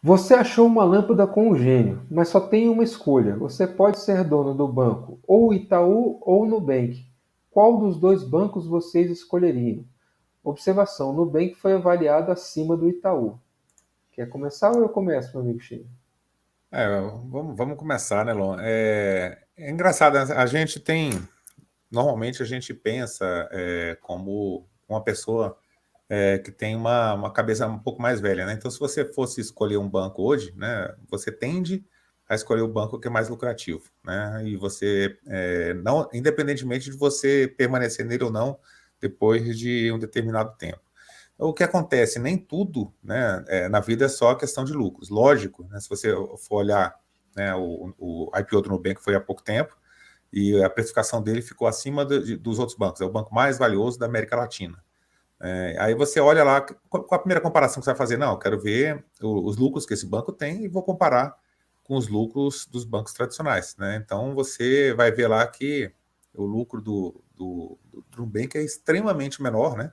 Você achou uma lâmpada com um gênio, mas só tem uma escolha. Você pode ser dono do banco ou Itaú ou Nubank. Qual dos dois bancos vocês escolheriam? Observação: Nubank foi avaliado acima do Itaú. Quer começar ou eu começo, meu amigo Chile? Vamos começar, né, Lon? É engraçado, né? Normalmente a gente pensa como uma pessoa que tem uma cabeça um pouco mais velha, né? Então, se você fosse escolher um banco hoje, né, você tende a escolher o banco que é mais lucrativo, né? E você, não, independentemente de você permanecer nele ou não, depois de um determinado tempo. O que acontece, nem tudo, né, na vida é só questão de lucros. Lógico, né, se você for olhar, né, o IPO do Nubank foi há pouco tempo e a precificação dele ficou acima dos outros bancos. É o banco mais valioso da América Latina. Aí você olha lá, qual a primeira comparação que você vai fazer? Não, eu quero ver os lucros que esse banco tem e vou comparar com os lucros dos bancos tradicionais, né? Então você vai ver lá que o lucro do Nubank é extremamente menor, né?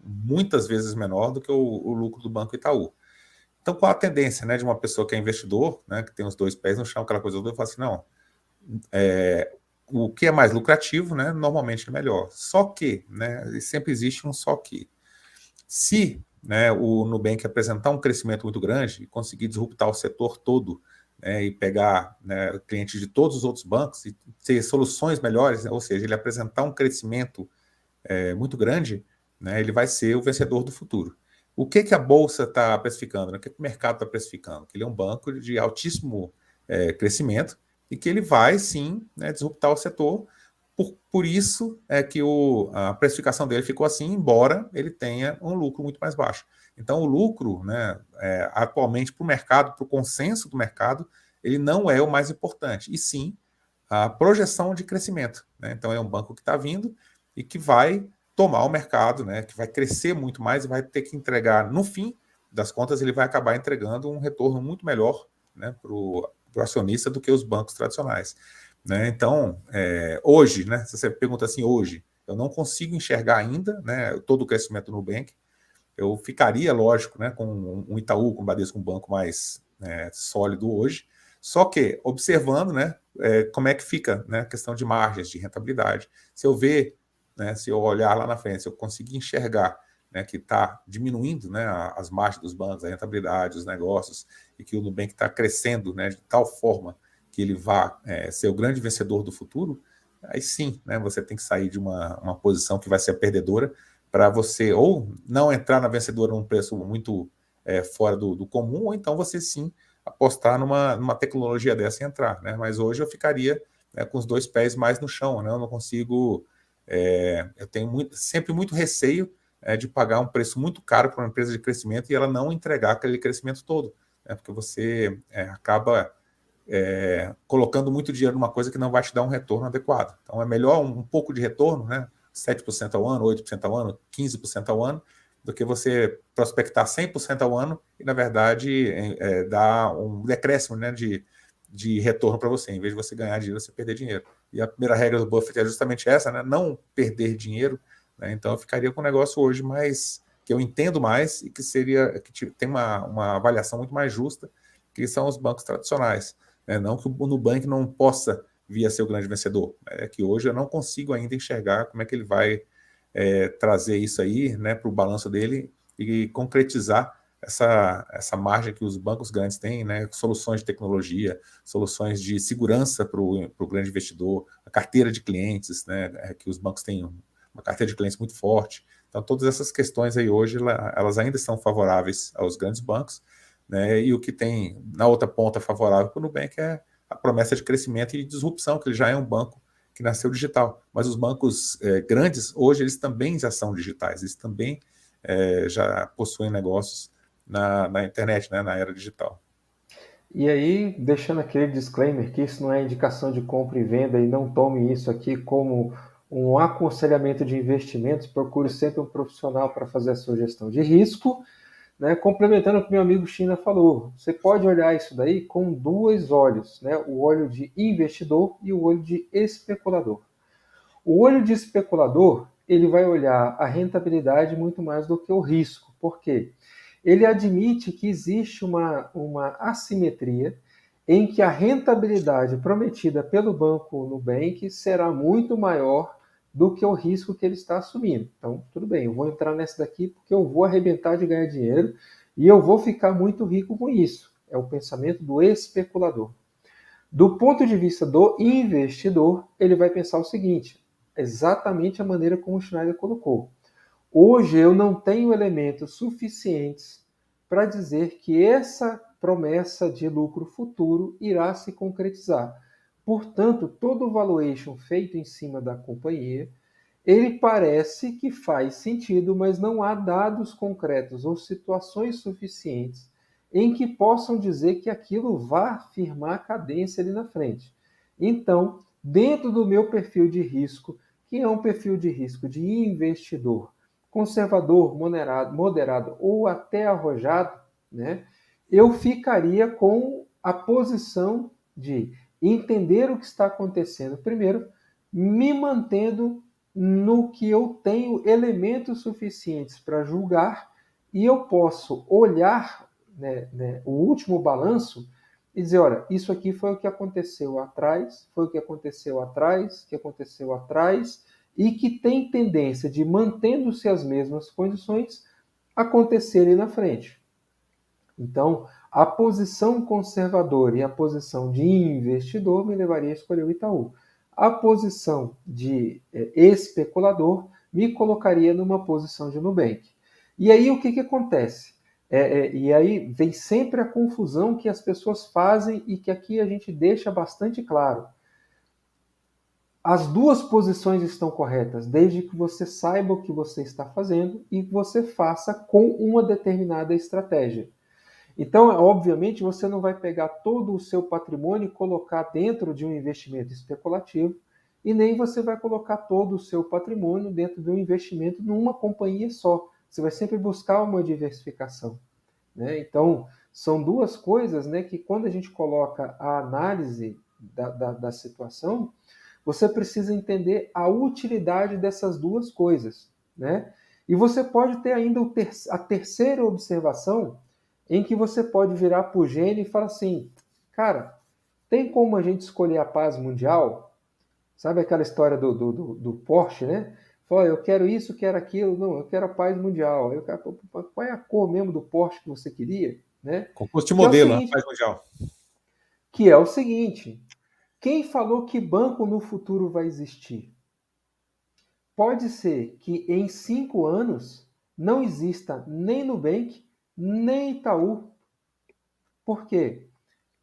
Muitas vezes menor do que o lucro do Banco Itaú. Então, qual a tendência, né, de uma pessoa que é investidor, né, que tem os dois pés no chão, aquela coisa toda, eu falo assim, não, o que é mais lucrativo, né, normalmente é melhor. Só que, né, sempre existe um só que. Se, né, o Nubank apresentar um crescimento muito grande e conseguir disruptar o setor todo, né, e pegar, né, clientes de todos os outros bancos e ter soluções melhores, né, ou seja, ele apresentar um crescimento muito grande, né, ele vai ser o vencedor do futuro. O que a Bolsa está precificando? Né? O que o mercado está precificando? Que ele é um banco de altíssimo crescimento e que ele vai, sim, né, disruptar o setor. Por isso é que a precificação dele ficou assim, embora ele tenha um lucro muito mais baixo. Então, o lucro, né, atualmente, para o mercado, para o consenso do mercado, ele não é o mais importante, e sim a projeção de crescimento. Né? Então, é um banco que está vindo e que vai tomar o mercado, né, que vai crescer muito mais e vai ter que entregar, no fim das contas, ele vai acabar entregando um retorno muito melhor, né, para o acionista do que os bancos tradicionais. Né? Então, hoje, né, se você pergunta assim, hoje, eu não consigo enxergar ainda, né, todo o crescimento do Nubank. Eu ficaria, lógico, né, com um Itaú, com o Bradesco, um banco mais sólido hoje, só que observando, né, como é que fica, né, a questão de margens, de rentabilidade. Se eu ver, né, se eu olhar lá na frente, se eu conseguir enxergar, né, que está diminuindo, né, as margens dos bancos, a rentabilidade, os negócios, e que o Nubank está crescendo, né, de tal forma que ele vá ser o grande vencedor do futuro, aí sim, né, você tem que sair de uma posição que vai ser perdedora para você ou não entrar na vencedora num preço muito fora do comum, ou então você sim apostar numa tecnologia dessa e entrar. Né? Mas hoje eu ficaria, né, com os dois pés mais no chão. Né? Eu não consigo. Eu tenho sempre muito receio de pagar um preço muito caro para uma empresa de crescimento e ela não entregar aquele crescimento todo. Né? Porque você acaba colocando muito dinheiro numa coisa que não vai te dar um retorno adequado. Então é melhor um pouco de retorno, né? 7% ao ano, 8% ao ano, 15% ao ano, do que você prospectar 100% ao ano e, na verdade, dar um decréscimo, né, de retorno para você. Em vez de você ganhar dinheiro, você perder dinheiro. E a primeira regra do Buffett é justamente essa, né? Não perder dinheiro. Né? Então eu ficaria com um negócio hoje mais que eu entendo mais e que tem uma avaliação muito mais justa, que são os bancos tradicionais. Não que o Nubank não possa vir a ser o grande vencedor. É que hoje eu não consigo ainda enxergar como é que ele vai trazer isso aí, né, para o balanço dele e concretizar essa margem que os bancos grandes têm, né, soluções de tecnologia, soluções de segurança para o grande investidor, a carteira de clientes, né, que os bancos têm uma carteira de clientes muito forte. Então, todas essas questões aí hoje, elas ainda são favoráveis aos grandes bancos, né, e o que tem na outra ponta favorável para o Nubank é a promessa de crescimento e disrupção, que ele já é um banco que nasceu digital. Mas os bancos grandes, hoje, eles também já são digitais, eles também já possuem negócios na internet, né, na era digital. E aí, deixando aquele disclaimer que isso não é indicação de compra e venda e não tome isso aqui como um aconselhamento de investimentos, procure sempre um profissional para fazer a sua gestão de risco, né? Complementando o que meu amigo China falou, você pode olhar isso daí com dois olhos, né? O olho de investidor e o olho de especulador. O olho de especulador, ele vai olhar a rentabilidade muito mais do que o risco. Por quê? ele admite que existe uma assimetria em que a rentabilidade prometida pelo Banco Nubank será muito maior do que o risco que ele está assumindo. Então, tudo bem, eu vou entrar nessa daqui porque eu vou arrebentar de ganhar dinheiro e eu vou ficar muito rico com isso. É o pensamento do especulador. Do ponto de vista do investidor, ele vai pensar o seguinte, exatamente a maneira como o Schneider colocou. Hoje eu não tenho elementos suficientes para dizer que essa promessa de lucro futuro irá se concretizar. Portanto, todo o valuation feito em cima da companhia, ele parece que faz sentido, mas não há dados concretos ou situações suficientes em que possam dizer que aquilo vá firmar cadência ali na frente. Então, dentro do meu perfil de risco, que é um perfil de risco de investidor conservador, moderado ou até arrojado, né, eu ficaria com a posição de entender o que está acontecendo primeiro, me mantendo no que eu tenho elementos suficientes para julgar e eu posso olhar o último balanço e dizer, olha, isso aqui foi o que aconteceu atrás, foi o que aconteceu atrás, que aconteceu atrás, e que tem tendência de, mantendo-se as mesmas condições, acontecerem na frente. Então, a posição conservadora e a posição de investidor me levaria a escolher o Itaú. A posição de especulador me colocaria numa posição de Nubank. E aí o que acontece? E aí vem sempre a confusão que as pessoas fazem e que aqui a gente deixa bastante claro. As duas posições estão corretas, desde que você saiba o que você está fazendo e que você faça com uma determinada estratégia. Então, obviamente, você não vai pegar todo o seu patrimônio e colocar dentro de um investimento especulativo, e nem você vai colocar todo o seu patrimônio dentro de um investimento numa companhia só. Você vai sempre buscar uma diversificação, né? Então, são duas coisas, né, que quando a gente coloca a análise da situação, você precisa entender a utilidade dessas duas coisas, né? E você pode ter ainda a terceira observação, em que você pode virar para o gênio e falar assim, cara, tem como a gente escolher a paz mundial? Sabe aquela história do Porsche, né? Fala, eu quero isso, quero aquilo, não, eu quero a paz mundial. Eu quero, qual é a cor mesmo do Porsche que você queria? Né? Concurso de Que é o modelo, seguinte, rapaz mundial. Quem falou que banco no futuro vai existir? Pode ser que em 5 anos não exista nem Nubank, nem Itaú. Por quê?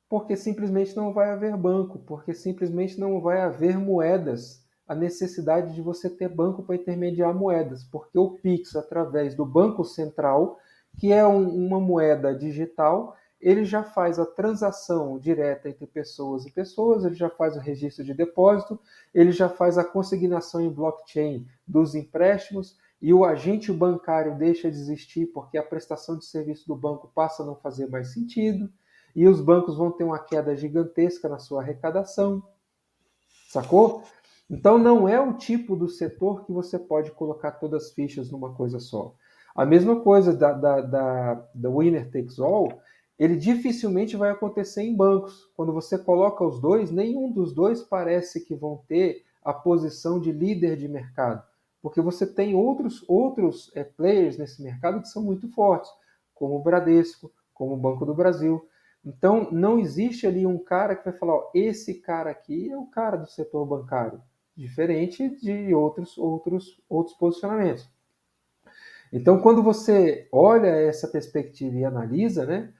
Porque simplesmente não vai haver banco, porque simplesmente não vai haver moedas. A necessidade de você ter banco para intermediar moedas, porque o Pix, através do Banco Central, que é uma moeda digital, ele já faz a transação direta entre pessoas e pessoas, ele já faz o registro de depósito, ele já faz a consignação em blockchain dos empréstimos, e o agente bancário deixa de existir porque a prestação de serviço do banco passa a não fazer mais sentido, e os bancos vão ter uma queda gigantesca na sua arrecadação, sacou? Então não é o tipo do setor que você pode colocar todas as fichas numa coisa só. A mesma coisa da winner takes all, ele dificilmente vai acontecer em bancos. Quando você coloca os dois, nenhum dos dois parece que vão ter a posição de líder de mercado, porque você tem outros players nesse mercado que são muito fortes, como o Bradesco, como o Banco do Brasil. Então, não existe ali um cara que vai falar, ó, esse cara aqui é o cara do setor bancário, diferente de outros posicionamentos. Então, quando você olha essa perspectiva e analisa, né,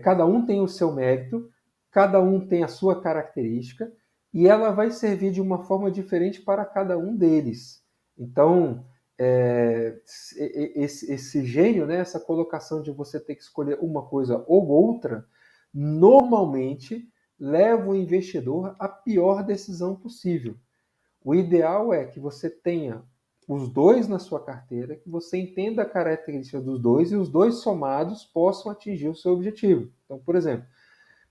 cada um tem o seu mérito, cada um tem a sua característica, e ela vai servir de uma forma diferente para cada um deles. Então, esse gênio, né, essa colocação de você ter que escolher uma coisa ou outra, normalmente leva o investidor à pior decisão possível. O ideal é que você tenha os dois na sua carteira, que você entenda a característica dos dois e os dois somados possam atingir o seu objetivo. Então, por exemplo,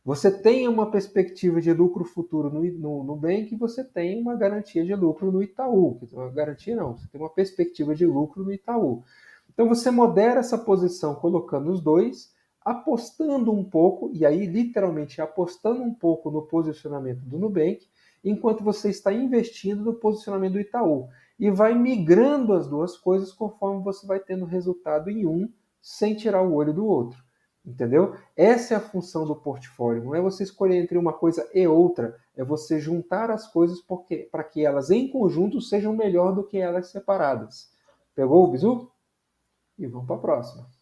você tem uma perspectiva de lucro futuro no Nubank e você tem uma garantia de lucro no Itaú. Uma garantia não, você tem uma perspectiva de lucro no Itaú. Então você modera essa posição colocando os dois, apostando um pouco, e aí literalmente apostando um pouco no posicionamento do Nubank, enquanto você está investindo no posicionamento do Itaú. E vai migrando as duas coisas conforme você vai tendo resultado em um, sem tirar o olho do outro. Entendeu? Essa é a função do portfólio. Não é você escolher entre uma coisa e outra, é você juntar as coisas para que elas em conjunto sejam melhor do que elas separadas. Pegou o bizu? E vamos para a próxima.